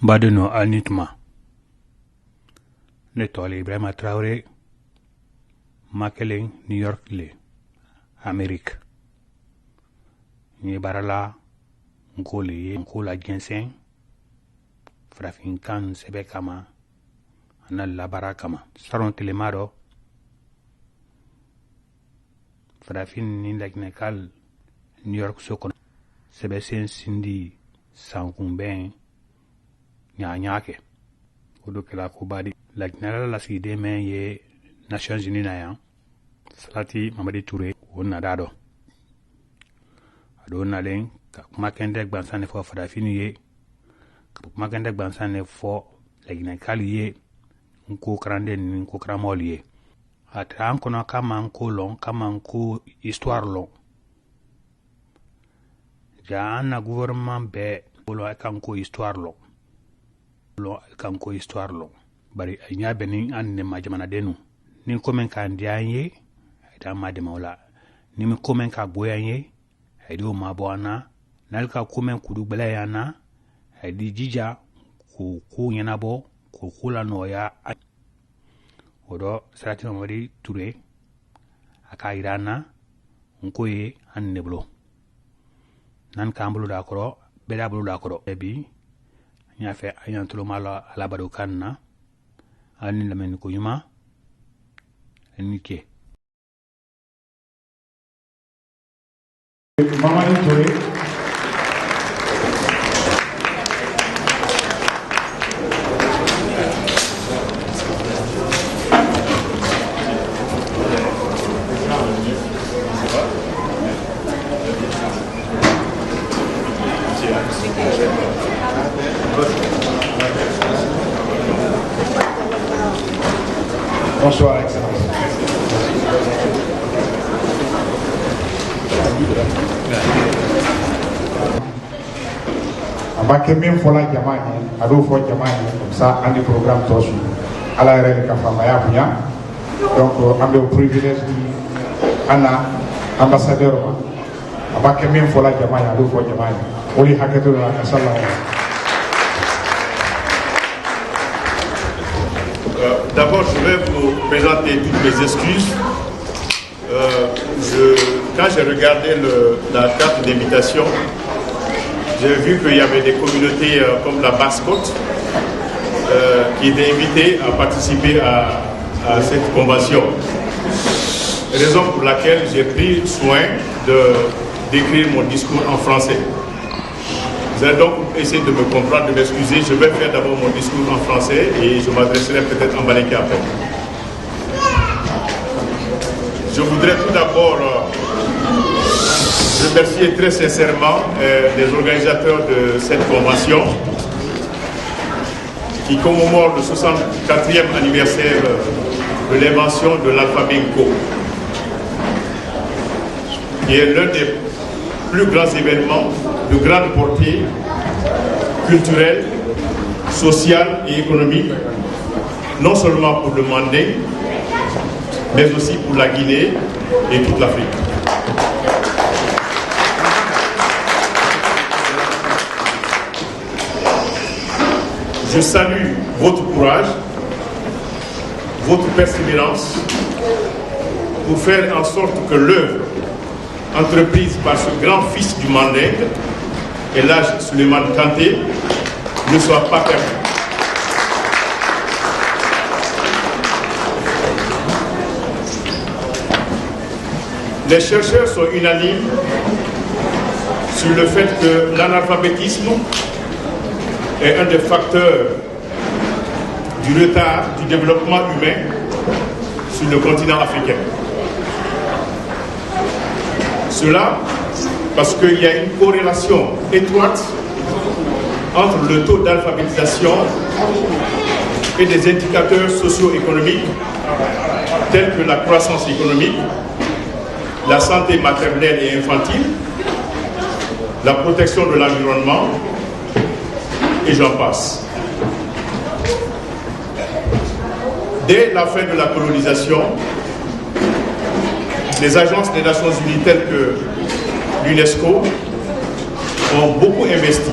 Badeno Anitma Netole Ibrahima Traoré Makeleng New York le Amérique ni barala nkola ginseng frafinkan sebe kama anal labara kama saron telemaro frafin ni lagnekal New York sokon sebe sen sindi sankumben nyanyake odo kala ko badi lagnala la side men ye Nations Unies na ya Salati Mamadi Touré wonna dado ado na len ka makende gbansane fo frafini ye ka makende gbansane fo lagnekal ye nko krande ni nko kramol ye atra kono kama nko long kama nko histoire long ja na gouvernement be bolo kanko histoire long lo kanko histoire long bari anya benin anne majamana denu ni komen ka ndianye ita made mawla ni mi komen ka boyanye aido mabwana nalka komen kudu belayana aidi jija ku nyana bo ku kula noya odo Salati Mamadi Touré aka irana nkoye anne blo nan kambulu da koro beda bulu da koro ebi nya fe ayan tulo mala ala badu kanna ani lamen ko yuma enike Mamadi Touré Bonsoir, Excellence. Abake min fola jamani, ado fo jamani, comme ça, on des programmes tossu. À la RL Kafamaya Bouya. Donc, on a le privilège Anna, ambassadeur. Abake min fola jamani, ado fo jamani. Oli haketo la kasala. D'abord, je vais vous présenter toutes mes excuses. Quand j'ai regardé la carte d'invitation, j'ai vu qu'il y avait des communautés comme la Basse-Côte qui étaient invitées à participer à cette convention. Raison pour laquelle j'ai pris soin d'écrire mon discours en français. Vous allez donc essayer de me comprendre, de m'excuser. Je vais faire d'abord mon discours en français et je m'adresserai peut-être en baléké après. Je voudrais tout d'abord remercier très sincèrement les organisateurs de cette convention qui commémorent le 64e anniversaire de l'invention de l'alphabet Go, qui est l'un des plus grands événements de grande portée culturelle, sociale et économique, non seulement pour le Mandé, mais aussi pour la Guinée et toute l'Afrique. Je salue votre courage, votre persévérance pour faire en sorte que l'œuvre entreprise par ce grand fils du Mandingue, Elhadji Souleymane Kanté, ne soit pas perdue. Les chercheurs sont unanimes sur le fait que l'analphabétisme est un des facteurs du retard du développement humain sur le continent africain. Cela parce qu'il y a une corrélation étroite entre le taux d'alphabétisation et des indicateurs socio-économiques tels que la croissance économique, la santé maternelle et infantile, la protection de l'environnement, et j'en passe. Dès la fin de la colonisation, les agences des Nations Unies telles que l'UNESCO ont beaucoup investi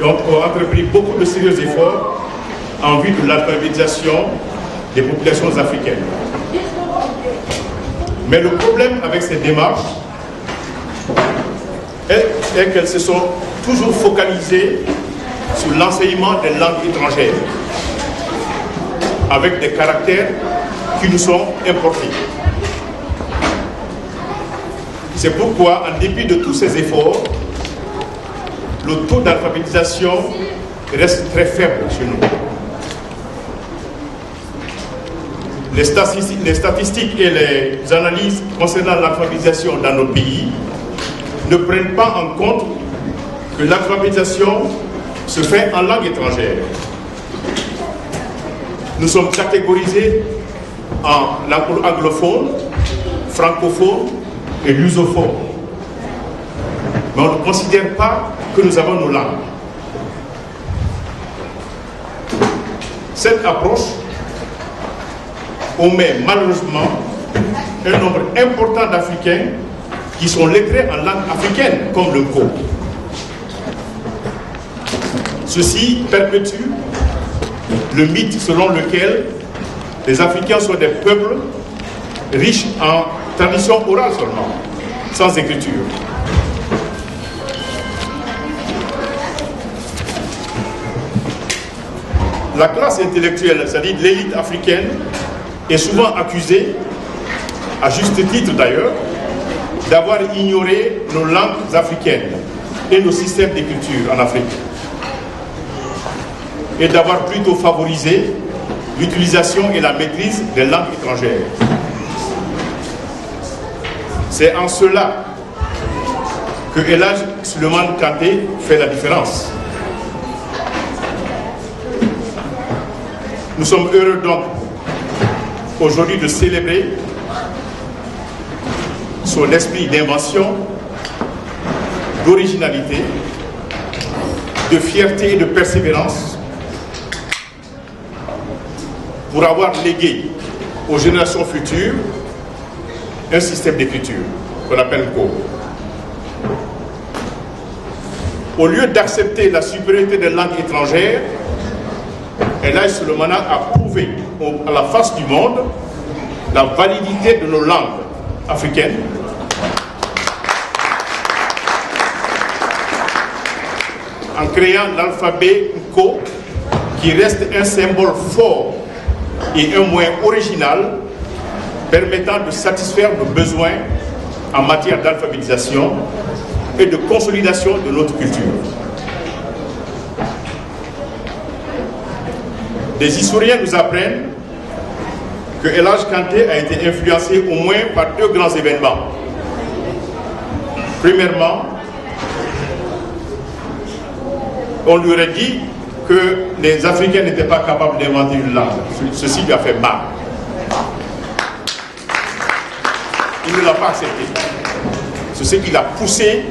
et ont entrepris beaucoup de sérieux efforts en vue de l'alphabétisation des populations africaines. Mais le problème avec ces démarches est qu'elles se sont toujours focalisées sur l'enseignement des langues étrangères, avec des caractères qui nous sont importés. C'est pourquoi, en dépit de tous ces efforts, le taux d'alphabétisation reste très faible chez nous. Les statistiques et les analyses concernant l'alphabétisation dans nos pays ne prennent pas en compte que l'alphabétisation se fait en langue étrangère. Nous sommes catégorisés en langue anglophone, francophone et lusophone. Mais on ne considère pas que nous avons nos langues. Cette approche omet malheureusement un nombre important d'Africains qui sont lettrés en langue africaine, comme le Nko. Ceci perpétue le mythe selon lequel les Africains sont des peuples riches en tradition orale seulement, sans écriture. La classe intellectuelle, c'est-à-dire l'élite africaine, est souvent accusée, à juste titre d'ailleurs, d'avoir ignoré nos langues africaines et nos systèmes d'écriture en Afrique, et d'avoir plutôt favorisé l'utilisation et la maîtrise des langues étrangères. C'est en cela que El Hadj Souleymane Kanté fait la différence. Nous sommes heureux donc aujourd'hui de célébrer son esprit d'invention, d'originalité, de fierté et de persévérance pour avoir légué aux générations futures un système d'écriture qu'on appelle Nko. Au lieu d'accepter la supériorité des langues étrangères, El Hadj Souleymane a prouvé à la face du monde la validité de nos langues africaines en créant l'alphabet Nko, qui reste un symbole fort et un moyen original permettant de satisfaire nos besoins en matière d'alphabétisation et de consolidation de notre culture. Des historiens nous apprennent que El Hadj Kanté a été influencé au moins par deux grands événements. Premièrement, on lui aurait dit que les Africains n'étaient pas capables d'inventer une langue. Ceci lui a fait mal. Il ne l'a pas accepté. C'est ce qui l'a poussé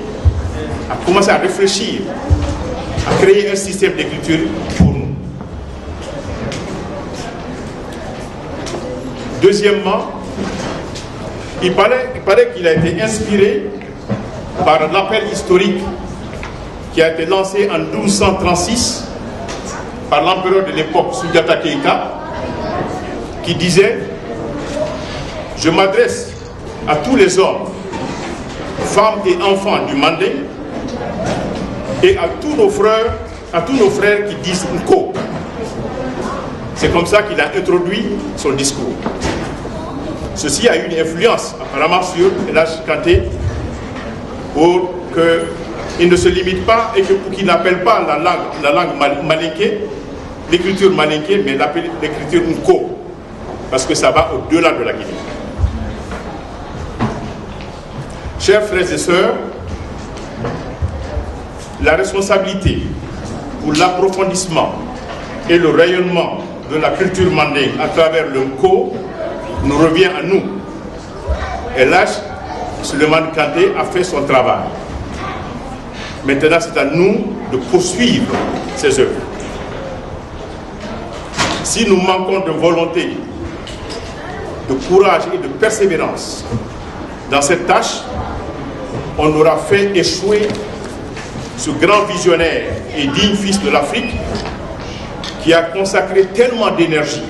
à commencer à réfléchir, à créer un système d'écriture pour nous. Deuxièmement, il paraît qu'il a été inspiré par l'appel historique qui a été lancé en 1236 par l'empereur de l'époque, Soundiata Keïta, qui disait « Je m'adresse à tous les hommes, femmes et enfants du Mandé et à tous nos frères qui disent Nko ». C'est comme ça qu'il a introduit son discours. Ceci a eu une influence apparemment sur El Hadj Kanté pour qu'il ne se limite pas et pour qu'il n'appelle pas la langue malinké, l'écriture malinké, mais l'appelle l'écriture Nko, parce que ça va au-delà de la Guinée. Chers frères et sœurs, la responsabilité pour l'approfondissement et le rayonnement de la culture mandingue à travers le Nko nous revient à nous. El Hadj Souleymane Kanté a fait son travail. Maintenant, c'est à nous de poursuivre ses œuvres. Si nous manquons de volonté, de courage et de persévérance dans cette tâche, on aura fait échouer ce grand visionnaire et digne fils de l'Afrique qui a consacré tellement d'énergie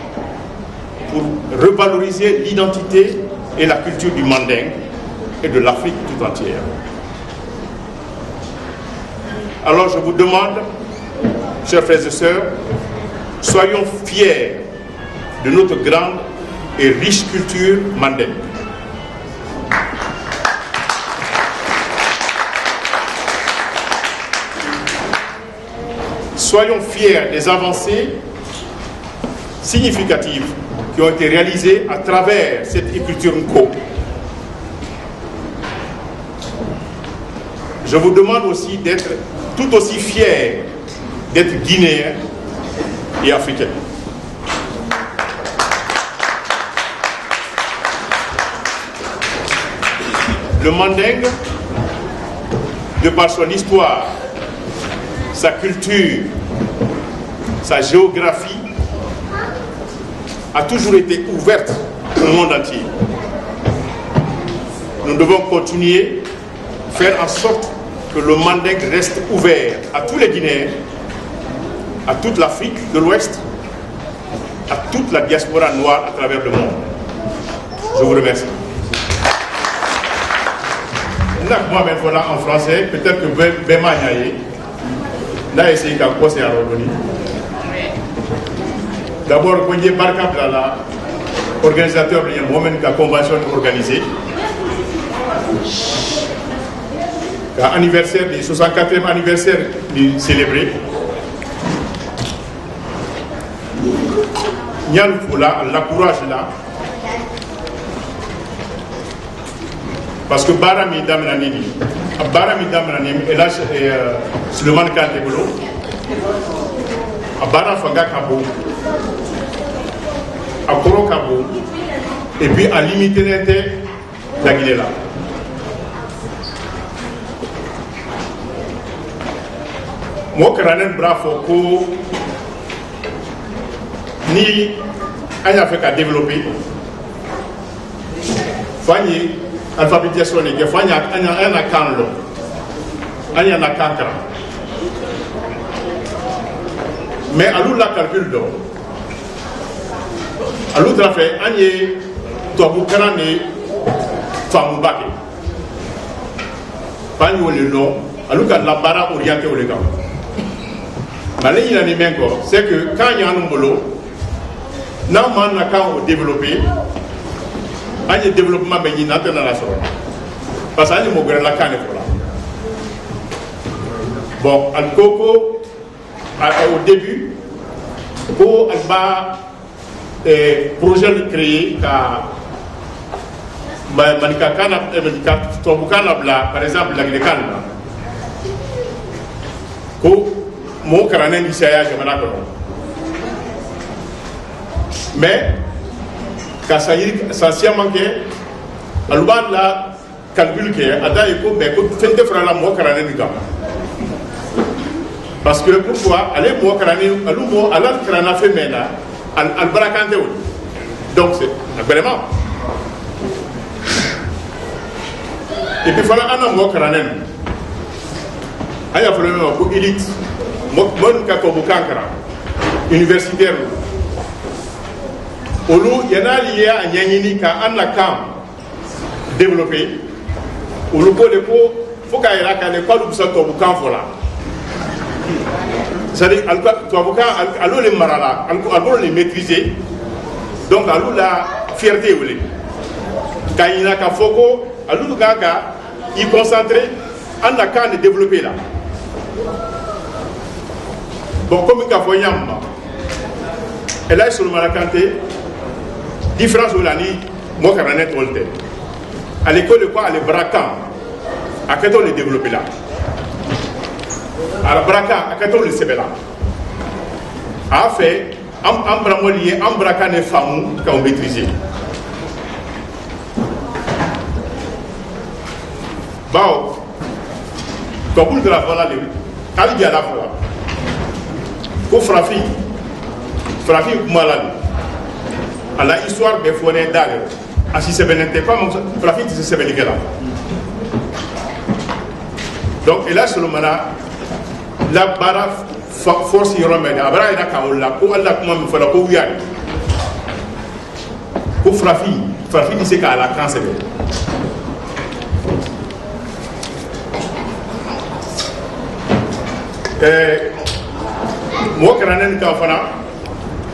pour revaloriser l'identité et la culture du Manding et de l'Afrique tout entière. Alors je vous demande, chers frères et sœurs, soyons fiers de notre grande et riche culture Manding. Soyons fiers des avancées significatives qui ont été réalisées à travers cette écriture Nko. Je vous demande aussi d'être tout aussi fiers d'être guinéens et africains. Le Manding, de par son histoire, sa culture, sa géographie, a toujours été ouverte au monde entier. Nous devons continuer à faire en sorte que le Manding reste ouvert à tous les Guinéens, à toute l'Afrique de l'Ouest, à toute la diaspora noire à travers le monde. Je vous remercie. Moi-même, voilà en français, peut-être que Bema Nyaye, là, essayé qu'à quoi c'est à revenir. D'abord, quand il y a Barkab, là, organisateur de la convention organisée, anniversaire, le 64e anniversaire célébré. Nyan Foula, la courage là. Parce que Barami Damnanini, et là, Suleiman Kantebolo, à Bara Fanga Kabo, à Koro Kabo, et puis à limiter la Guinée là. Moi, Karanen Brafo, ni a fait qu'à développer, Fanny, alphabétisation, il faut un canlo, un cancre. Mais à l'eau la calcul d'eau, à l'autre affaire, un y toi vous canane, femme baké. Pas le nom, à l'eau la barre orientée au légal. Mais il y a des mains, c'est que quand il y a un boulot, non, on a développé. Il y a un développement qui est en train de se faire. Parce qu'il y a un la canne. Bon, al coco, au début, pour un projet de créer, par exemple, la Guinée. Mon carané du CAA, mais quand ça y est, ça s'y a manqué, à l'ouban la calcul qui est, à d'ailleurs, mais quand tu fais la mon carané du gars. Parce que pourquoi, allez, mon carané, à l'ouban, à l'autre carané fait maintenant, à l'bracante. Donc c'est vraiment. Et puis il fallait un mon carané. Il y a fallu une élite. Mon Kakobukankara, universitaire. Olu, il y en a lié à Nyanyini qui a un camp développé. Olu, il faut qu'il y ait un école où ça Tobukan voilà. C'est-à-dire, Tobukan, alors les marala, alors les maîtriser. Donc, alors la fierté, quand il y a un foco, alors le gars, il est concentré, un camp développé là. Bon, comme il y a un yamba, et là, sur le Malakanté, différence de l'année, moi, Karanet Voltaire. À l'école de quoi, elle est braquant. À quel temps on est développé là? À la braquant, à quel temps on est sévé là? A fait, en bramolier, en braquant les femmes qui ont maîtrisé. Bon, comme vous le la voilà, il y a la fois. Pour Frafi malade. À la histoire des forêts d'Ague, à si c'est pas, Frafi, c'est là. Donc, et là, sur le mana, la bara force yɔrɔ mɛ abara yɛrɛ ka o la ko ala kuma min fɔla ko wuya ko farafin tɛ se k'a la kan sɛbɛ mɔgɔ kɛra ne ni kan fana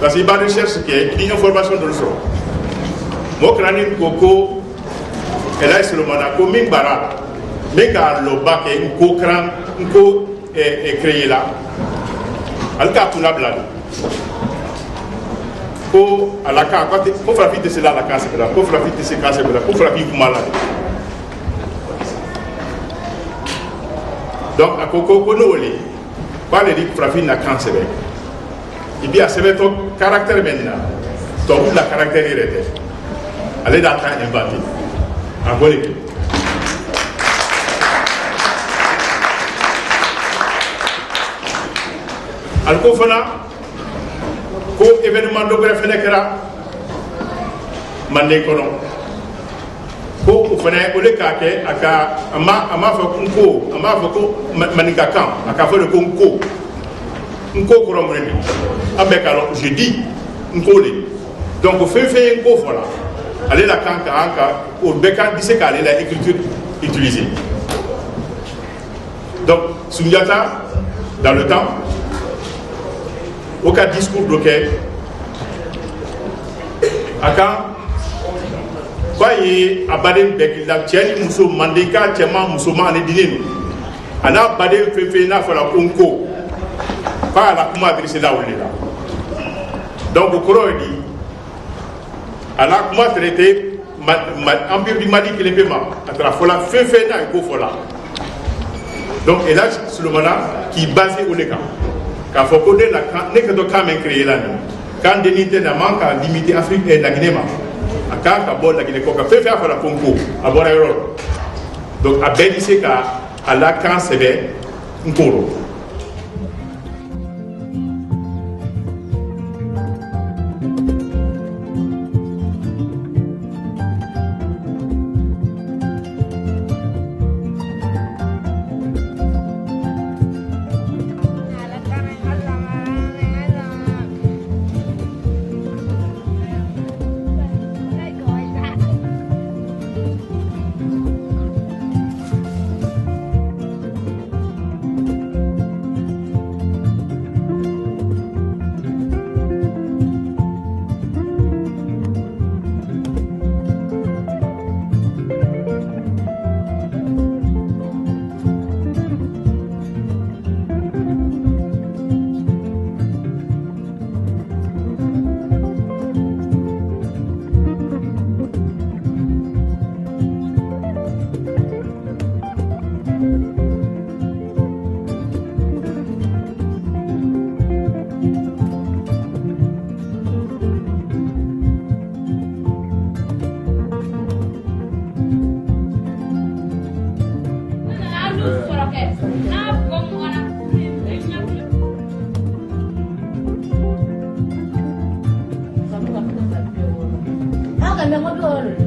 parce que i b'a recherche kɛ i ni information dɔ sɔrɔ mɔgɔ kɛra ne ko Elayi Solomana ko min bara min k'a lɔba kɛ n ko créé la ale k'a tun labila de ko ala kan ko farafin tɛ se la ala kan sɛbɛn la ko farafin tɛ se kan sɛbɛn la ko farafin kuma la de donc a ko n'o wele k'ale di farafin na kan sɛbɛn et puis a sɛbɛntɔ caractère min na tubabu la caractère yɛrɛ tɛ ale d'a ta inventé a ko de kɛ ali ko fana ko événement dɔ wɛrɛ fɛnɛ kɛra Manden kɔnɔ ko o fɛnɛ o de k'a kɛ a m'a fɔ ko maninkakan a k'a fɔ de ko nko kɔrɔ mun de an bɛɛ k'a dɔn je dis nko de donc fɛn fɛn ye nko fɔ la ale la kan ka o bɛɛ kan tɛ se k'ale la écriture utiliser donc Sunjata dans le temps aucun discours bloqué aka baye abade bekila tieni muso mandeka tema muso mane dinenu ana bade fefe na fala konko pa la kuma adressé là où il est là donc au Corodi ala kuma traité empire du Mali qu'il est paiement atra fola fefe na ko fola donc Elayi Solomana qui basé au Leka k'a fɔ ko ne ka dɔ kan min créé la nin kan denni tɛ na man ka limiter Afrique Laginɛ ma a kan ka bɔ Laginɛ kɔ kan fɛn fɛn a fɔra ko nko a bɔra yɔrɔ la donc a bɛɛ bɛ se ka a la kan sɛbɛn nko rɔ. Memang betul.